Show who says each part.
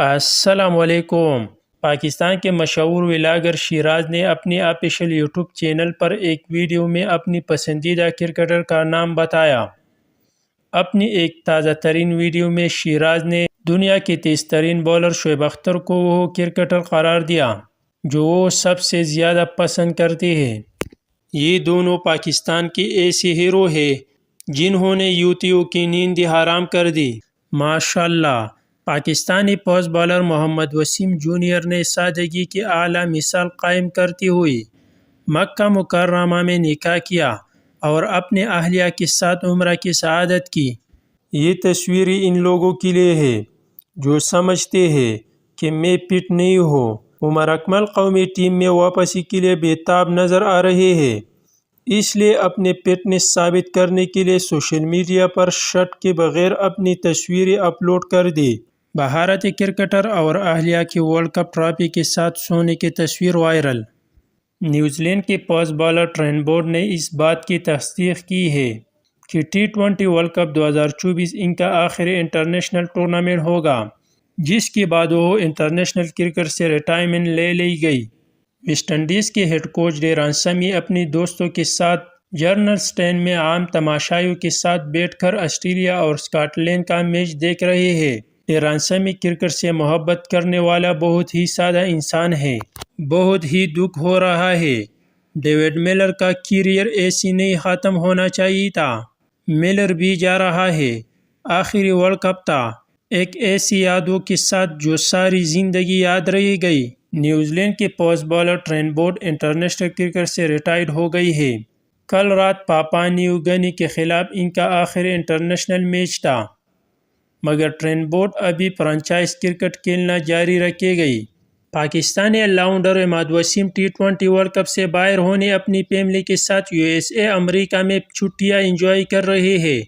Speaker 1: السلام علیکم۔ پاکستان کے مشہور ولاگر شیراز نے اپنی آفیشیل یوٹیوب چینل پر ایک ویڈیو میں اپنی پسندیدہ کرکٹر کا نام بتایا۔ اپنی ایک تازہ ترین ویڈیو میں شیراز نے دنیا کے تیز ترین بولر شعیب اختر کو وہ کرکٹر قرار دیا جو وہ سب سے زیادہ پسند کرتے ہیں۔ یہ دونوں پاکستان کے ایسے ہیرو ہیں جنہوں نے یوتیوں کی نیند حرام کر دی۔ ماشاءاللہ، پاکستانی پیس بالر محمد وسیم جونیئر نے سادگی کی اعلیٰ مثال قائم کرتے ہوئے مکہ مکرمہ میں نکاح کیا اور اپنے اہلیہ کے ساتھ عمرہ کی سعادت کی۔ یہ تصویریں ان لوگوں کے لیے ہے جو سمجھتے ہیں کہ میں فٹ نہیں ہوں۔ عمر اکمل قومی ٹیم میں واپسی کے لیے بے تاب نظر آ رہے ہیں، اس لیے اپنے فٹنس ثابت کرنے کے لیے سوشل میڈیا پر شرٹ کے بغیر اپنی تصویریں اپلوڈ کر دی۔ بھارتی کرکٹر اور اہلیہ کی ورلڈ کپ ٹرافی کے ساتھ سونے کی تصویر وائرل۔ نیوزی لینڈ کے پیس بالر ٹرینٹ بولٹ نے اس بات کی تصدیق کی ہے کہ T20 ورلڈ کپ 2024 ان کا آخری انٹرنیشنل ٹورنامنٹ ہوگا، جس کے بعد وہ انٹرنیشنل کرکٹ سے ریٹائرمنٹ لے لی گئی۔ ویسٹ انڈیز کے ہیڈ کوچ ڈیرن سمی اپنی دوستوں کے ساتھ جنرل اسٹینڈ میں عام تماشائیوں کے ساتھ بیٹھ کر آسٹریلیا اور اسکاٹ لینڈ کا میچ دیکھ رہے ہیں۔ ڈیرن سمی کرکٹ سے محبت کرنے والا بہت ہی سادہ انسان ہے۔ بہت ہی دکھ ہو رہا ہے۔ ڈیوڈ ملر کا کیریئر ایسے نہیں ختم ہونا چاہیے تھا۔ ملر بھی جا رہا ہے۔ آخری ورلڈ کپ تھا، ایک ایسی یادوں کے ساتھ جو ساری زندگی یاد رہ گئی۔ نیوزی لینڈ کے pace bowler Trent Boult international cricket سے ریٹائرڈ ہو گئی ہے۔ کل رات پاپوا نیو گنی کے خلاف ان کا آخری انٹرنیشنل میچ تھا، مگر ٹرینٹ بولٹ ابھی فرنچائز کرکٹ کھیلنا جاری رکھے گی۔ پاکستانی آل راؤنڈر محمد وسیم T20 ورلڈ کپ سے باہر ہونے اپنی فیملی کے ساتھ USA امریکہ میں چھٹیاں انجوائے کر رہے ہیں۔